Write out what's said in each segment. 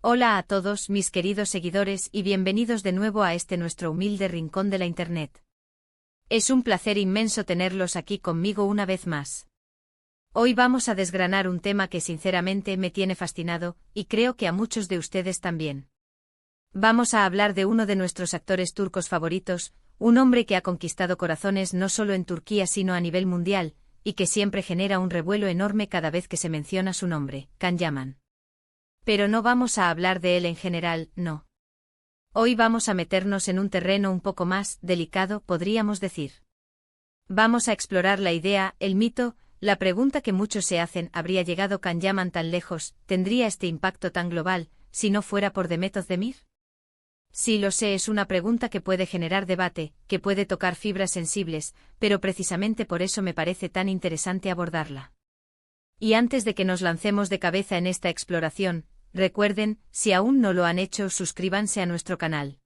Hola a todos mis queridos seguidores y bienvenidos de nuevo a este nuestro humilde rincón de la Internet. Es un placer inmenso tenerlos aquí conmigo una vez más. Hoy vamos a desgranar un tema que sinceramente me tiene fascinado, y creo que a muchos de ustedes también. Vamos a hablar de uno de nuestros actores turcos favoritos, un hombre que ha conquistado corazones no solo en Turquía sino a nivel mundial, y que siempre genera un revuelo enorme cada vez que se menciona su nombre, Can Yaman. Pero no vamos a hablar de él en general, no. Hoy vamos a meternos en un terreno un poco más delicado, podríamos decir. Vamos a explorar la idea, el mito, la pregunta que muchos se hacen: ¿habría llegado Can Yaman tan lejos, tendría este impacto tan global, si no fuera por Demet Özdemir? Sí, lo sé, es una pregunta que puede generar debate, que puede tocar fibras sensibles, pero precisamente por eso me parece tan interesante abordarla. Y antes de que nos lancemos de cabeza en esta exploración, recuerden, si aún no lo han hecho, suscríbanse a nuestro canal.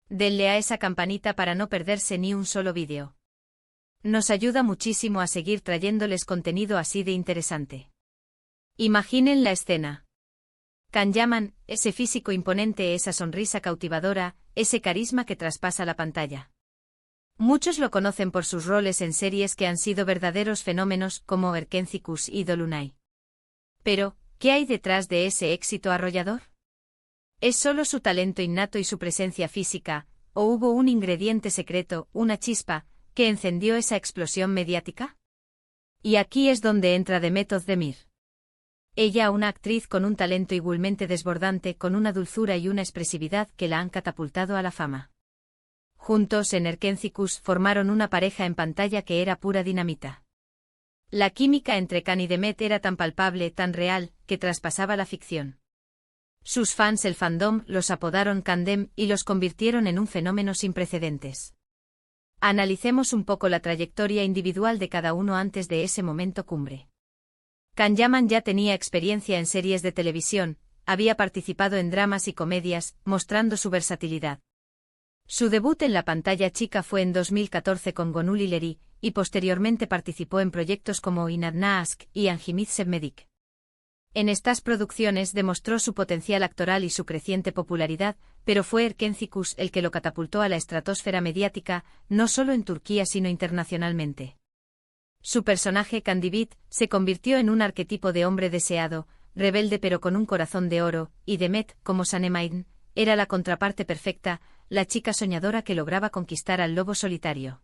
Denle a esa campanita para no perderse ni un solo vídeo. Nos ayuda muchísimo a seguir trayéndoles contenido así de interesante. Imaginen la escena. Can Yaman, ese físico imponente, esa sonrisa cautivadora, ese carisma que traspasa la pantalla. Muchos lo conocen por sus roles en series que han sido verdaderos fenómenos como Erkenci y Dolunay. Pero, ¿qué hay detrás de ese éxito arrollador? ¿Es solo su talento innato y su presencia física, o hubo un ingrediente secreto, una chispa, que encendió esa explosión mediática? Y aquí es donde entra Demet Özdemir. Ella, una actriz con un talento igualmente desbordante, con una dulzura y una expresividad que la han catapultado a la fama. Juntos en Erkenci formaron una pareja en pantalla que era pura dinamita. La química entre Can y Demet era tan palpable, tan real, que traspasaba la ficción. Sus fans, el fandom, los apodaron Candem y los convirtieron en un fenómeno sin precedentes. Analicemos un poco la trayectoria individual de cada uno antes de ese momento cumbre. Can Yaman ya tenía experiencia en series de televisión, había participado en dramas y comedias, mostrando su versatilidad. Su debut en la pantalla chica fue en 2014 con Gönül İleri, y posteriormente participó en proyectos como İnadına Aşk y Hangimit Sevmedik. En estas producciones demostró su potencial actoral y su creciente popularidad, pero fue Erkenci el que lo catapultó a la estratosfera mediática, no solo en Turquía sino internacionalmente. Su personaje Candibit se convirtió en un arquetipo de hombre deseado, rebelde pero con un corazón de oro, y Demet, como Sanemeyn, era la contraparte perfecta, la chica soñadora que lograba conquistar al lobo solitario.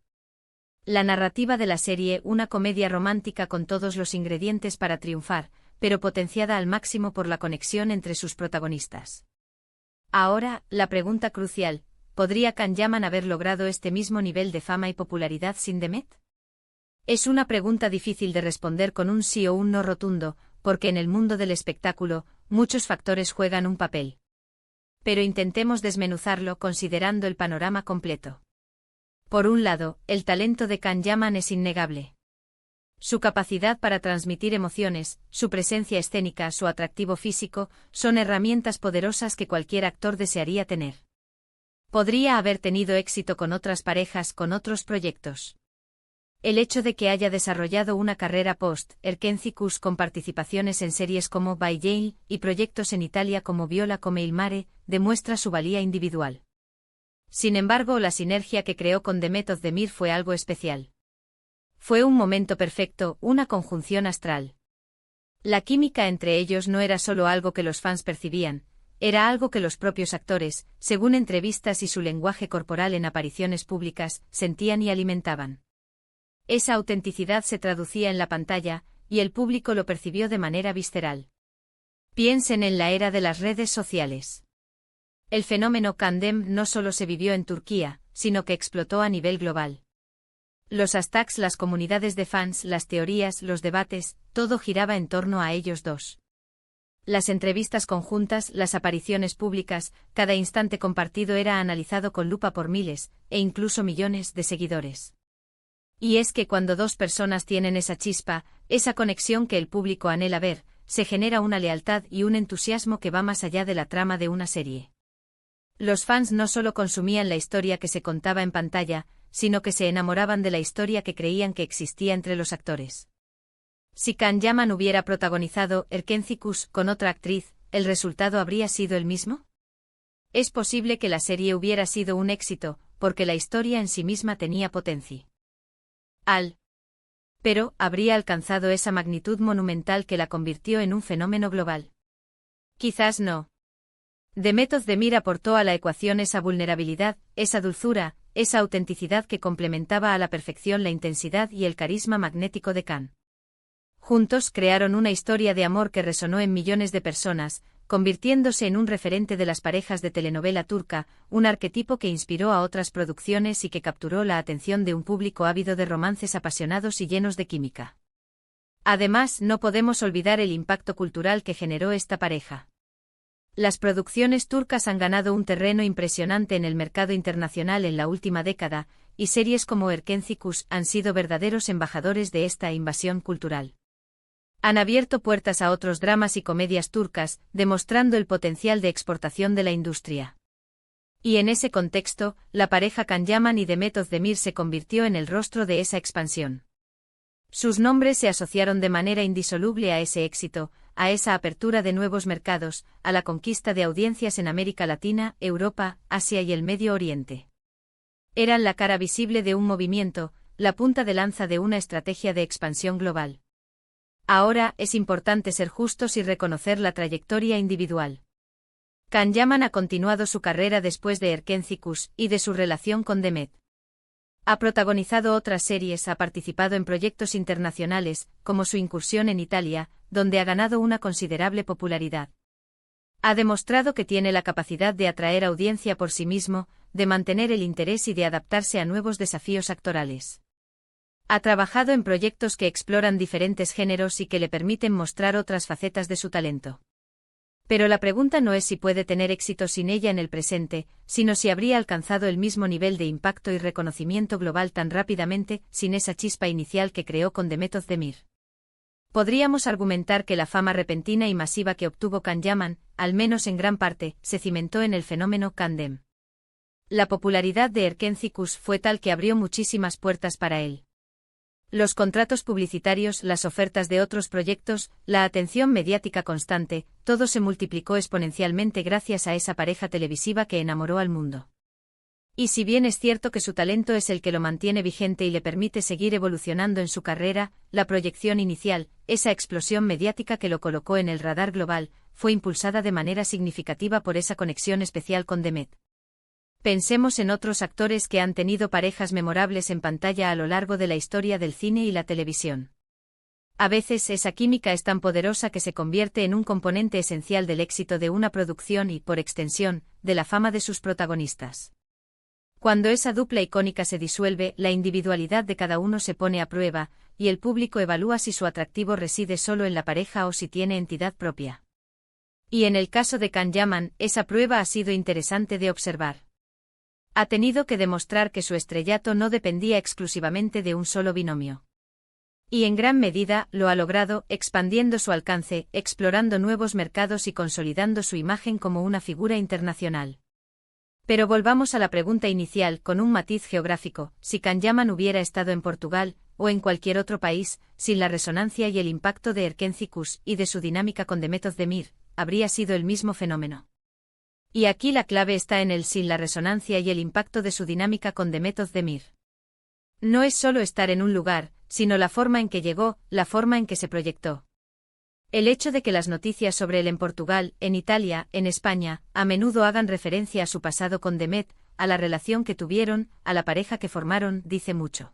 La narrativa de la serie, una comedia romántica con todos los ingredientes para triunfar, pero potenciada al máximo por la conexión entre sus protagonistas. Ahora, la pregunta crucial: ¿podría Can Yaman haber logrado este mismo nivel de fama y popularidad sin Demet? Es una pregunta difícil de responder con un sí o un no rotundo, porque en el mundo del espectáculo, muchos factores juegan un papel. Pero intentemos desmenuzarlo considerando el panorama completo. Por un lado, el talento de Can Yaman es innegable. Su capacidad para transmitir emociones, su presencia escénica, su atractivo físico, son herramientas poderosas que cualquier actor desearía tener. Podría haber tenido éxito con otras parejas, con otros proyectos. El hecho de que haya desarrollado una carrera post-Erkenci con participaciones en series como By Jail y proyectos en Italia como Viola come il mare, demuestra su valía individual. Sin embargo, la sinergia que creó con Demet Özdemir fue algo especial. Fue un momento perfecto, una conjunción astral. La química entre ellos no era solo algo que los fans percibían, era algo que los propios actores, según entrevistas y su lenguaje corporal en apariciones públicas, sentían y alimentaban. Esa autenticidad se traducía en la pantalla, y el público lo percibió de manera visceral. Piensen en la era de las redes sociales. El fenómeno Candem no solo se vivió en Turquía, sino que explotó a nivel global. Los hashtags, las comunidades de fans, las teorías, los debates, todo giraba en torno a ellos dos. Las entrevistas conjuntas, las apariciones públicas, cada instante compartido era analizado con lupa por miles, e incluso millones de seguidores. Y es que cuando dos personas tienen esa chispa, esa conexión que el público anhela ver, se genera una lealtad y un entusiasmo que va más allá de la trama de una serie. Los fans no solo consumían la historia que se contaba en pantalla, sino que se enamoraban de la historia que creían que existía entre los actores. Si Can Yaman hubiera protagonizado Erkenci con otra actriz, ¿el resultado habría sido el mismo? Es posible que la serie hubiera sido un éxito, porque la historia en sí misma tenía potencia. Pero, ¿habría alcanzado esa magnitud monumental que la convirtió en un fenómeno global? Quizás no. The Method de Mir aportó a la ecuación esa vulnerabilidad, esa dulzura, esa autenticidad que complementaba a la perfección la intensidad y el carisma magnético de Khan. Juntos crearon una historia de amor que resonó en millones de personas, convirtiéndose en un referente de las parejas de telenovela turca, un arquetipo que inspiró a otras producciones y que capturó la atención de un público ávido de romances apasionados y llenos de química. Además, no podemos olvidar el impacto cultural que generó esta pareja. Las producciones turcas han ganado un terreno impresionante en el mercado internacional en la última década, y series como Erkenci han sido verdaderos embajadores de esta invasión cultural. Han abierto puertas a otros dramas y comedias turcas, demostrando el potencial de exportación de la industria. Y en ese contexto, la pareja Can Yaman y Demet Özdemir se convirtió en el rostro de esa expansión. Sus nombres se asociaron de manera indisoluble a ese éxito, a esa apertura de nuevos mercados, a la conquista de audiencias en América Latina, Europa, Asia y el Medio Oriente. Eran la cara visible de un movimiento, la punta de lanza de una estrategia de expansión global. Ahora, es importante ser justos y reconocer la trayectoria individual. Can Yaman ha continuado su carrera después de Erkenci y de su relación con Demet. Ha protagonizado otras series, ha participado en proyectos internacionales, como su incursión en Italia, donde ha ganado una considerable popularidad. Ha demostrado que tiene la capacidad de atraer audiencia por sí mismo, de mantener el interés y de adaptarse a nuevos desafíos actorales. Ha trabajado en proyectos que exploran diferentes géneros y que le permiten mostrar otras facetas de su talento. Pero la pregunta no es si puede tener éxito sin ella en el presente, sino si habría alcanzado el mismo nivel de impacto y reconocimiento global tan rápidamente, sin esa chispa inicial que creó con Demet Özdemir. Podríamos argumentar que la fama repentina y masiva que obtuvo Can Yaman, al menos en gran parte, se cimentó en el fenómeno Kandem. La popularidad de Erkenci fue tal que abrió muchísimas puertas para él. Los contratos publicitarios, las ofertas de otros proyectos, la atención mediática constante, todo se multiplicó exponencialmente gracias a esa pareja televisiva que enamoró al mundo. Y si bien es cierto que su talento es el que lo mantiene vigente y le permite seguir evolucionando en su carrera, la proyección inicial, esa explosión mediática que lo colocó en el radar global, fue impulsada de manera significativa por esa conexión especial con Demet. Pensemos en otros actores que han tenido parejas memorables en pantalla a lo largo de la historia del cine y la televisión. A veces esa química es tan poderosa que se convierte en un componente esencial del éxito de una producción y, por extensión, de la fama de sus protagonistas. Cuando esa dupla icónica se disuelve, la individualidad de cada uno se pone a prueba, y el público evalúa si su atractivo reside solo en la pareja o si tiene entidad propia. Y en el caso de Can Yaman, esa prueba ha sido interesante de observar. Ha tenido que demostrar que su estrellato no dependía exclusivamente de un solo binomio. Y en gran medida lo ha logrado, expandiendo su alcance, explorando nuevos mercados y consolidando su imagen como una figura internacional. Pero volvamos a la pregunta inicial con un matiz geográfico: si Can Yaman hubiera estado en Portugal, o en cualquier otro país, sin la resonancia y el impacto de Erkenci y de su dinámica con Demet Özdemir, ¿habría sido el mismo fenómeno? Y aquí la clave está en el sin la resonancia y el impacto de su dinámica con Demet Özdemir. No es solo estar en un lugar, sino la forma en que llegó, la forma en que se proyectó. El hecho de que las noticias sobre él en Portugal, en Italia, en España, a menudo hagan referencia a su pasado con Demet, a la relación que tuvieron, a la pareja que formaron, dice mucho.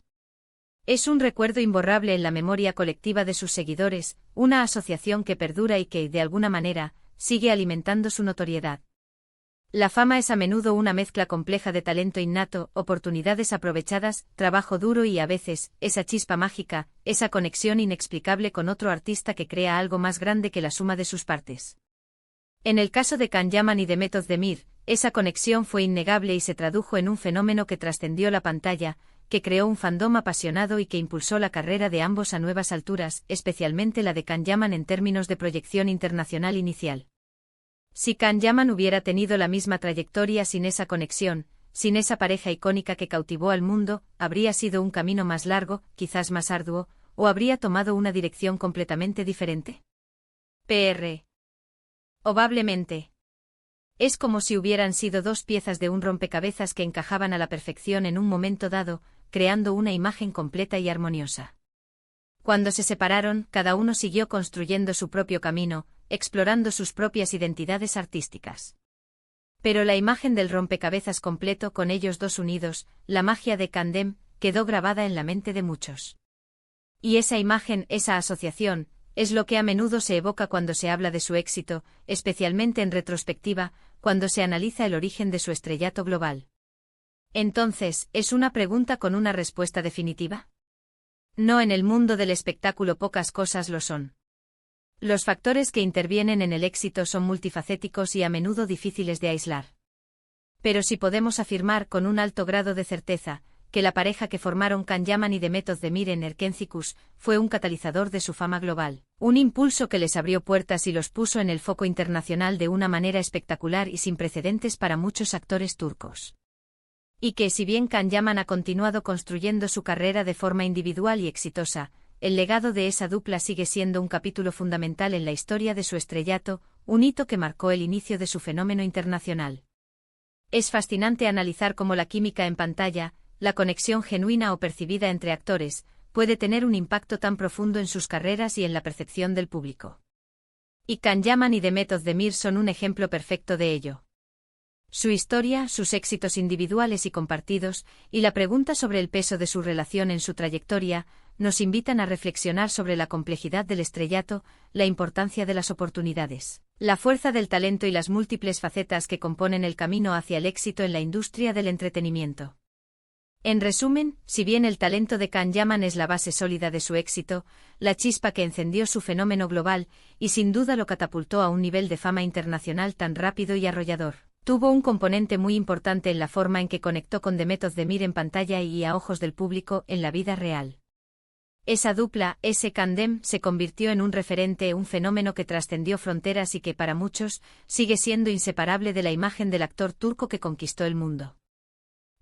Es un recuerdo imborrable en la memoria colectiva de sus seguidores, una asociación que perdura y que, de alguna manera, sigue alimentando su notoriedad. La fama es a menudo una mezcla compleja de talento innato, oportunidades aprovechadas, trabajo duro y a veces, esa chispa mágica, esa conexión inexplicable con otro artista que crea algo más grande que la suma de sus partes. En el caso de Can Yaman y Demet Özdemir, esa conexión fue innegable y se tradujo en un fenómeno que trascendió la pantalla, que creó un fandom apasionado y que impulsó la carrera de ambos a nuevas alturas, especialmente la de Can Yaman en términos de proyección internacional inicial. Si Can Yaman hubiera tenido la misma trayectoria sin esa conexión, sin esa pareja icónica que cautivó al mundo, habría sido un camino más largo, quizás más arduo, o habría tomado una dirección completamente diferente. Pr. Probablemente. Es como si hubieran sido dos piezas de un rompecabezas que encajaban a la perfección en un momento dado, creando una imagen completa y armoniosa. Cuando se separaron, cada uno siguió construyendo su propio camino, explorando sus propias identidades artísticas. Pero la imagen del rompecabezas completo con ellos dos unidos, la magia de Candem, quedó grabada en la mente de muchos. Y esa imagen, esa asociación, es lo que a menudo se evoca cuando se habla de su éxito, especialmente en retrospectiva, cuando se analiza el origen de su estrellato global. Entonces, ¿es una pregunta con una respuesta definitiva? No, en el mundo del espectáculo pocas cosas lo son. Los factores que intervienen en el éxito son multifacéticos y a menudo difíciles de aislar. Pero sí podemos afirmar con un alto grado de certeza que la pareja que formaron Can Yaman y Demet Özdemir en Erkenci fue un catalizador de su fama global, un impulso que les abrió puertas y los puso en el foco internacional de una manera espectacular y sin precedentes para muchos actores turcos. Y que si bien Can Yaman ha continuado construyendo su carrera de forma individual y exitosa, el legado de esa dupla sigue siendo un capítulo fundamental en la historia de su estrellato, un hito que marcó el inicio de su fenómeno internacional. Es fascinante analizar cómo la química en pantalla, la conexión genuina o percibida entre actores, puede tener un impacto tan profundo en sus carreras y en la percepción del público. Y Can Yaman y Demet Özdemir son un ejemplo perfecto de ello. Su historia, sus éxitos individuales y compartidos, y la pregunta sobre el peso de su relación en su trayectoria, nos invitan a reflexionar sobre la complejidad del estrellato, la importancia de las oportunidades, la fuerza del talento y las múltiples facetas que componen el camino hacia el éxito en la industria del entretenimiento. En resumen, si bien el talento de Can Yaman es la base sólida de su éxito, la chispa que encendió su fenómeno global, y sin duda lo catapultó a un nivel de fama internacional tan rápido y arrollador, tuvo un componente muy importante en la forma en que conectó con Demet Özdemir en pantalla y a ojos del público en la vida real. Esa dupla, ese Candem, se convirtió en un referente, un fenómeno que trascendió fronteras y que para muchos sigue siendo inseparable de la imagen del actor turco que conquistó el mundo.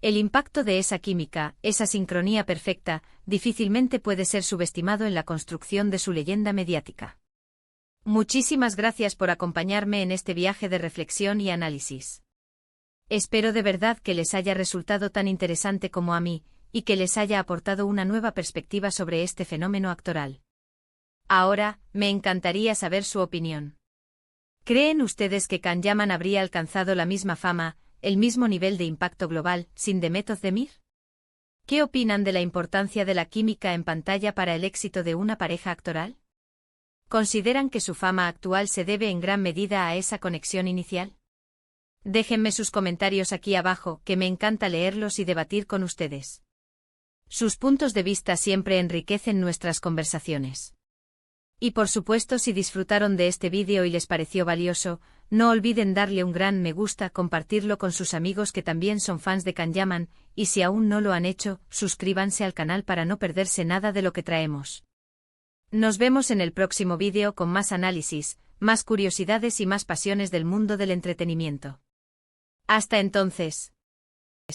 El impacto de esa química, esa sincronía perfecta, difícilmente puede ser subestimado en la construcción de su leyenda mediática. Muchísimas gracias por acompañarme en este viaje de reflexión y análisis. Espero de verdad que les haya resultado tan interesante como a mí, y que les haya aportado una nueva perspectiva sobre este fenómeno actoral. Ahora, me encantaría saber su opinión. ¿Creen ustedes que Can Yaman habría alcanzado la misma fama, el mismo nivel de impacto global, sin Demet Özdemir? ¿Qué opinan de la importancia de la química en pantalla para el éxito de una pareja actoral? ¿Consideran que su fama actual se debe en gran medida a esa conexión inicial? Déjenme sus comentarios aquí abajo, que me encanta leerlos y debatir con ustedes. Sus puntos de vista siempre enriquecen nuestras conversaciones. Y por supuesto, si disfrutaron de este vídeo y les pareció valioso, no olviden darle un gran me gusta, compartirlo con sus amigos que también son fans de Can Yaman, y si aún no lo han hecho, suscríbanse al canal para no perderse nada de lo que traemos. Nos vemos en el próximo vídeo con más análisis, más curiosidades y más pasiones del mundo del entretenimiento. Hasta entonces.